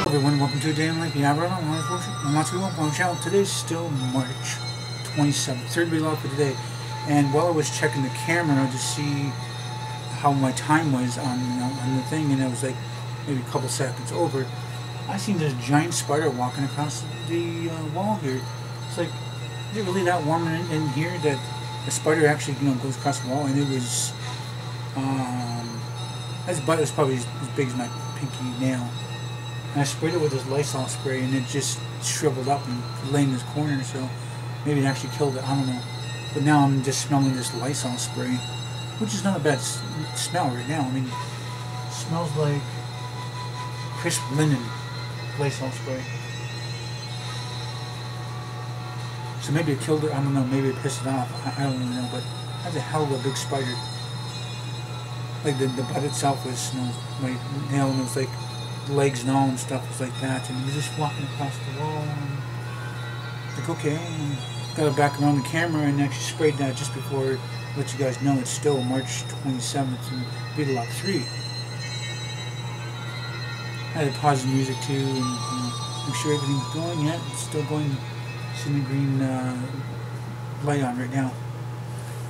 Hello everyone, welcome to a day in life. Yeah, everyone, I'm watching my channel. Today's still March 27th, third video for today. And while I was checking the camera to see how my time was on the thing, and it was like maybe a couple seconds over, I seen this giant spider walking across the wall here. It's like, is it really that warm in here that the spider actually goes across the wall? And it was his butt was probably as big as my pinky nail. And I sprayed it with this Lysol spray, and it just shriveled up and lay in this corner, so maybe it actually killed it, I don't know. But now I'm just smelling this Lysol spray, which is not a bad smell right now. I mean, it smells like crisp linen Lysol spray. So maybe it killed it, I don't know, maybe it pissed it off, I don't really know, but that's a hell of a big spider. Like the butt itself was, my nail, and it was like legs and all and stuff was like that, and he was just walking across the wall, and like, okay, and got it back around the camera and actually sprayed that just before let you guys know it's still March 27th and Beta Lock 3. I had to pause the music too and make sure everything's going. Yeah, it's still going. Seeing the green light on right now.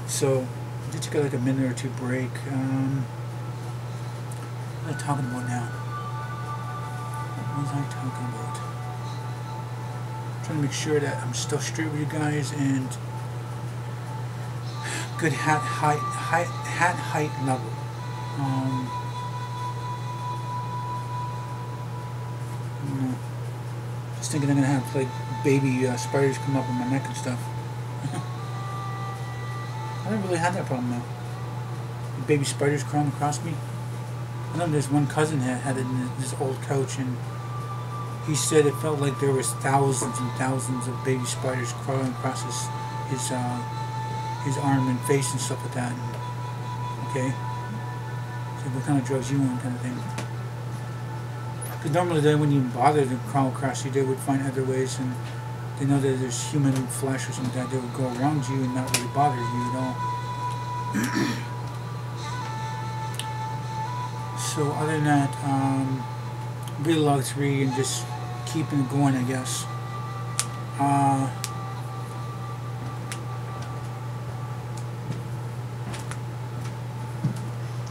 So I just got like a minute or two break. What am I talking about now? What was I talking about? I'm trying to make sure that I'm still straight with you guys and good hat height level. Just thinking I'm gonna have like baby spiders come up on my neck and stuff. I never really had that problem though. Baby spiders crawling across me. I know there's one cousin that had it in his old couch, and he said it felt like there was thousands and thousands of baby spiders crawling across his arm and face and stuff like that. And, okay, so what kind of drugs you on, kind of thing. Because normally they wouldn't even bother to crawl across you. They would find other ways, and they know that there's human flesh or something like that. They would go around you and not really bother you at all. So other than that, Beta Log 3 and just keeping it going, I guess.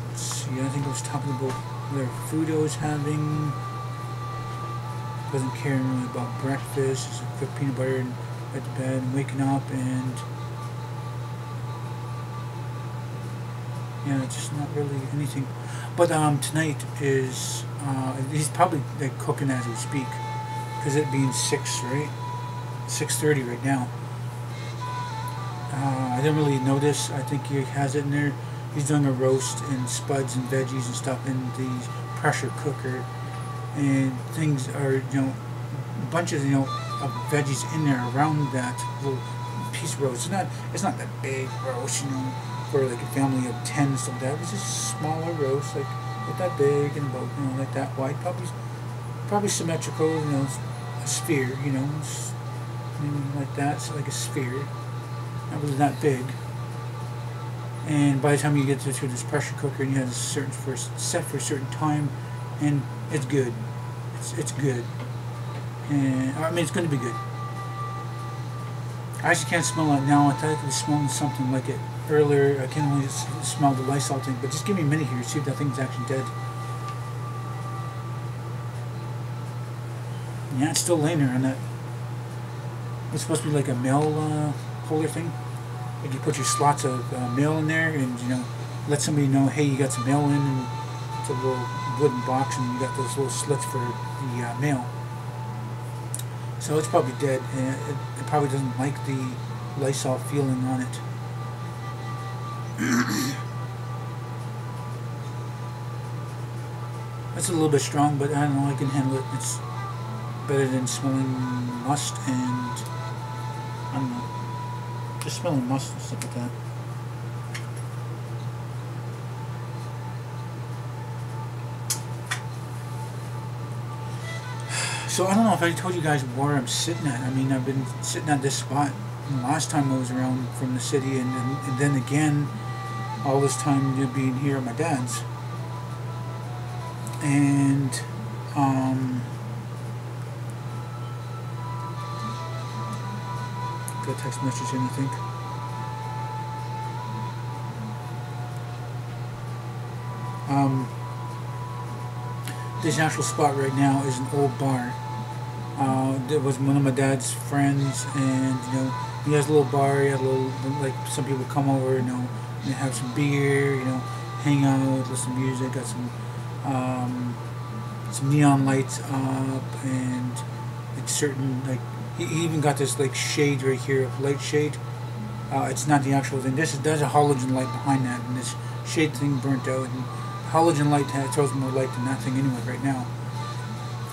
Let's see, I think I was talking about whatever food I was having. Wasn't caring really about breakfast, just a quick peanut butter and went to bed and waking up, and yeah, it's just not really anything. But tonight is he's probably like cooking as we speak, because it being 6:30 right now. I didn't really notice. I think he has it in there. He's doing a roast and spuds and veggies and stuff in the pressure cooker, and things are, bunches of veggies in there around that little piece of roast. It's not that big roast, for like a family of 10 and stuff like that. It's just a smaller roast, like not that big and about like that wide, probably symmetrical, a sphere, maybe like that, so like a sphere, not really that big. And by the time you get to this pressure cooker, and you have set for a certain time, and it's good. It's good. And I mean, it's going to be good. I actually can't smell it now. I thought I was smelling something like it earlier. I can only smell the Lysol thing, but just give me a minute here to see if that thing's actually dead. Yeah, it's still laying there on that. It's supposed to be like a mail holder thing. Like you put your slots of mail in there, and let somebody know, hey, you got some mail in, and it's a little wooden box, and you got those little slits for the mail. So it's probably dead, and it probably doesn't like the Lysol feeling on it. That's a little bit strong, but I don't know, I can handle it. It's better than smelling must and, I don't know, just smelling must and stuff like that. So I don't know if I told you guys where I'm sitting at. I mean, I've been sitting at this spot the last time I was around from the city, and then again all this time being here at my dad's. And a text message in, I think. This actual spot right now is an old bar. It was one of my dad's friends, and he has a little bar. He had a little, like, some people come over, and have some beer, hang out, listen to music. Got some neon lights up, and like certain, like, he even got this like shade right here, light shade. It's not the actual thing. There's a halogen light behind that, and this shade thing burnt out. And halogen light throws more light than that thing anyway right now.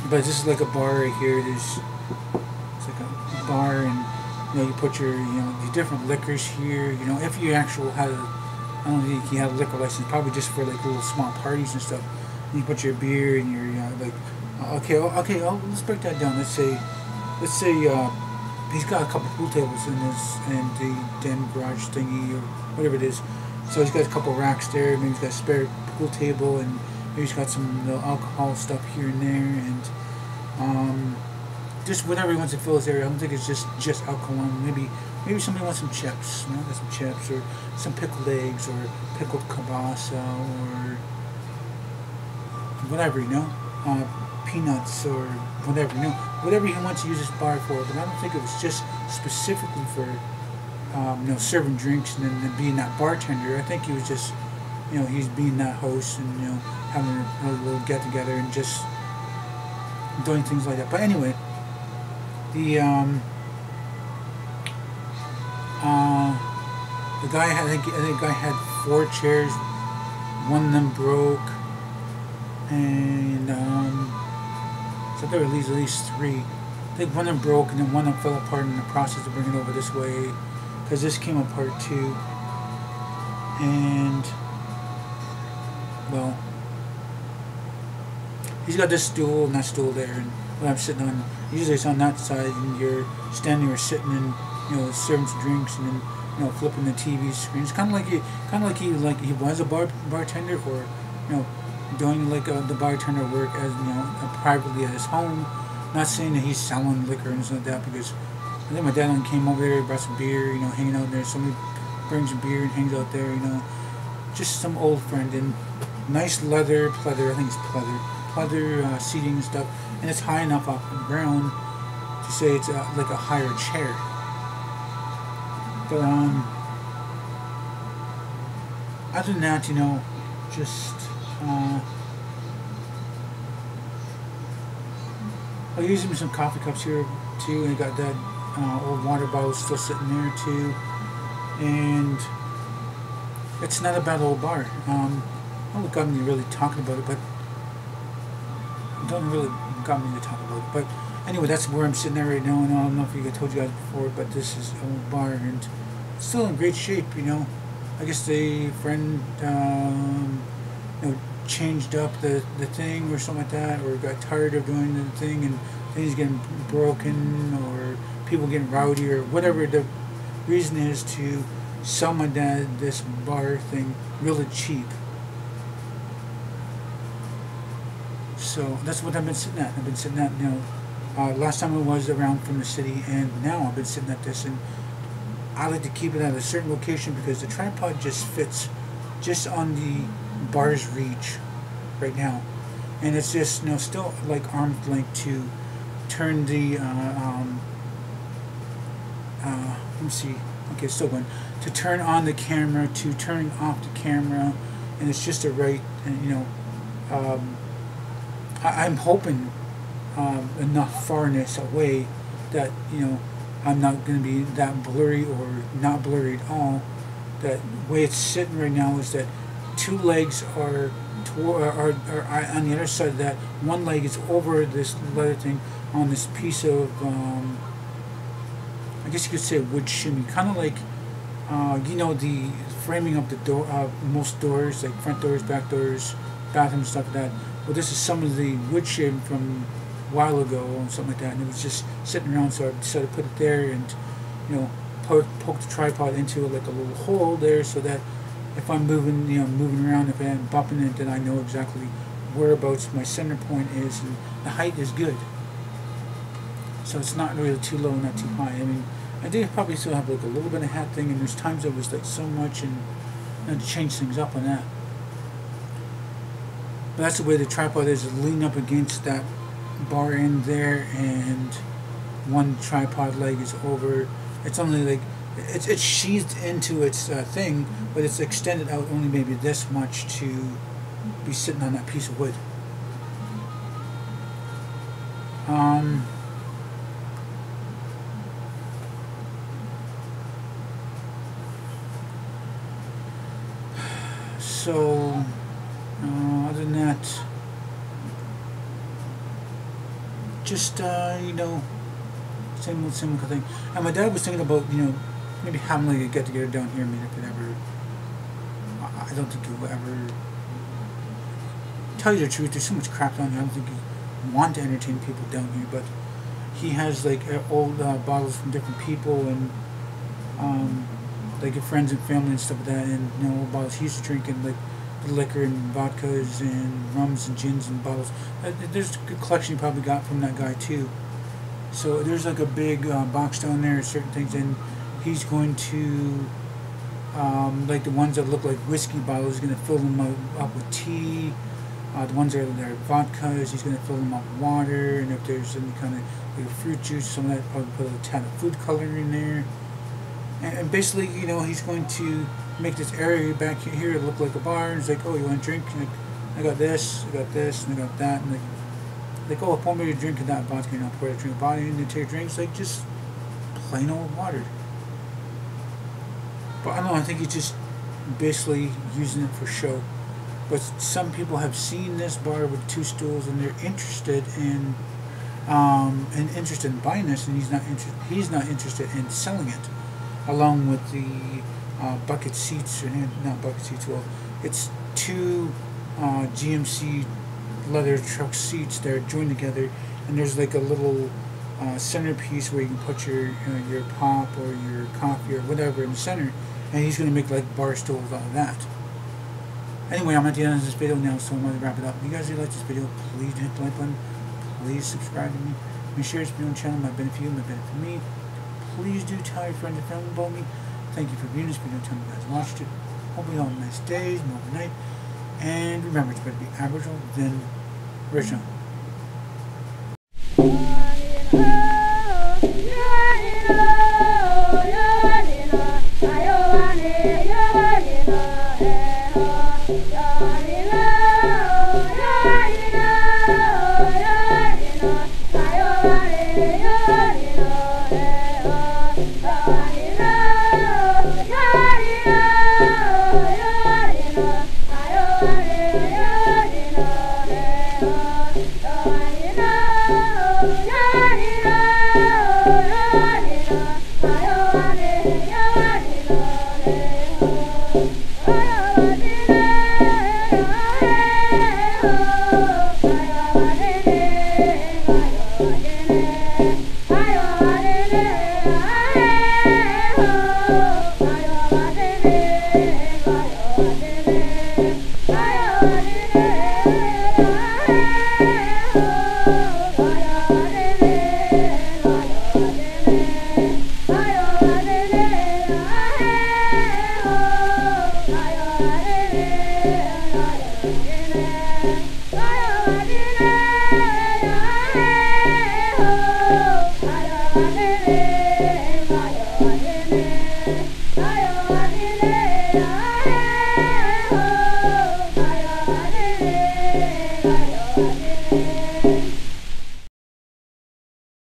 But this is like a bar right here. It's like a bar, and you put your the different liquors here. If you actually had I don't think you had a liquor license, probably just for like little small parties and stuff. And you put your beer and your like. Okay. Let's break that down. Let's say he's got a couple pool tables in his and the den garage thingy or whatever it is. So he's got a couple racks there. Maybe he's got a spare pool table, and maybe he's got some alcohol stuff here and there, and just whatever he wants to fill his area. I don't think it's just alcohol. Maybe somebody wants some chips. Got some chips or some pickled eggs or pickled kielbasa or whatever, peanuts or whatever, whatever he wants to use this bar for. But I don't think it was just specifically for serving drinks and then being that bartender. I think he was just he's being that host and having a little get together and just doing things like that. But anyway, the guy had, I think the guy had 4 chairs. One of them broke, and so there were at least 3. I think one of them broke, and then one of them fell apart in the process of bringing it over this way, because this came apart too. And well, he's got this stool and that stool there, and what I'm sitting on, usually it's on that side, and you're standing or sitting and serving some drinks and then flipping the TV screen. It's kind of like he was a bartender, or doing like the bartender work as privately at his home. Not saying that he's selling liquor and stuff like that, because I think my dad came over there, brought some beer, hanging out there. Somebody brings some beer and hangs out there, just some old friend. And nice leather, pleather, I think it's pleather seating and stuff, and it's high enough off the ground to say it's like a higher chair. But other than that, just I'll use him some coffee cups here too, and I got that old water bottle still sitting there too, and it's not a bad old bar. I don't got me really talking about it, but don't really got me to talk about it. But anyway, that's where I'm sitting there right now, and I don't know if I told you guys before, but this is an old bar, and it's still in great shape. I guess the friend changed up the thing or something like that, or got tired of doing the thing and things getting broken, or people getting rowdy, or whatever the reason is, to sell my dad this bar thing really cheap. So that's what I've been sitting at. I've been sitting at, last time I was around from the city, and now I've been sitting at this, and I like to keep it at a certain location because the tripod just fits just on the bar's reach right now, and it's just still like arm's length to turn the let me see, okay, still going, to turn on the camera, to turning off the camera, and it's just a right, and I'm hoping enough farness away that I'm not going to be that blurry or not blurry at all. That way it's sitting right now is that 2 legs are on the other side of that. One leg is over this leather thing on this piece of I guess you could say wood shimmy, kind of like the framing of the door, most doors, like front doors, back doors, bathrooms, stuff like that. Well, this is some of the wood shim from a while ago and something like that, and it was just sitting around, so I decided to put it there and poke the tripod into like a little hole there, so that if I'm moving around, if I'm bumping it, then I know exactly whereabouts my center point is, and the height is good. So it's not really too low, not too high. I mean, I did probably still have like a little bit of hat thing, and there's times it was like so much, and I had to change things up on that. But that's the way the tripod is lean up against that bar end there, and one tripod leg is over. It's only like it's sheathed into its thing, but it's extended out only maybe this much to be sitting on that piece of wood. So, other than that, just same kind of thing. And my dad was thinking about maybe having like a get together down here. I mean, if it ever, I don't think he'll ever. Tell you the truth, there's so much crap down here. I don't think he want to entertain people down here, but he has like old bottles from different people and like friends and family and stuff like that, and old bottles he used to drink, and like the liquor and vodkas and rums and gins and bottles. There's a good collection he probably got from that guy too. So there's like a big box down there, certain things, and he's going to like the ones that look like whiskey bottles. He's going to fill them up with tea. The ones that are vodkas, he's going to fill them up with water, and if there's any kind of like fruit juice, some of that, probably put a tad of food coloring in there. And basically, he's going to make this area back here look like a bar. And he's like, oh, you want a drink? And like, I got this, and I got that. And like oh, pour me a drink of that vodka, and I'll pour a drink of vodka, and you take drinks, like just plain old water. But I don't know, I think he's just basically using it for show. But some people have seen this bar with two stools, and they're interested in buying this, and he's not interested in selling it, along with the bucket seats, or not bucket seats. Well, it's two GMC leather truck seats that are joined together, and there's like a little centerpiece where you can put your pop or your coffee or whatever in the center, and he's going to make like bar stools out of that. Anyway, I'm at the end of this video now, so I'm going to wrap it up. If you guys really like this video, please hit the like button. Please subscribe to me. Share this video on the channel. Might benefit you, might benefit me. Please do tell your friends and family about me. Thank you for viewing this video. Tell me you guys watched it. Hope you all have nice days and overnight. And remember, it's better to be Aboriginal than original.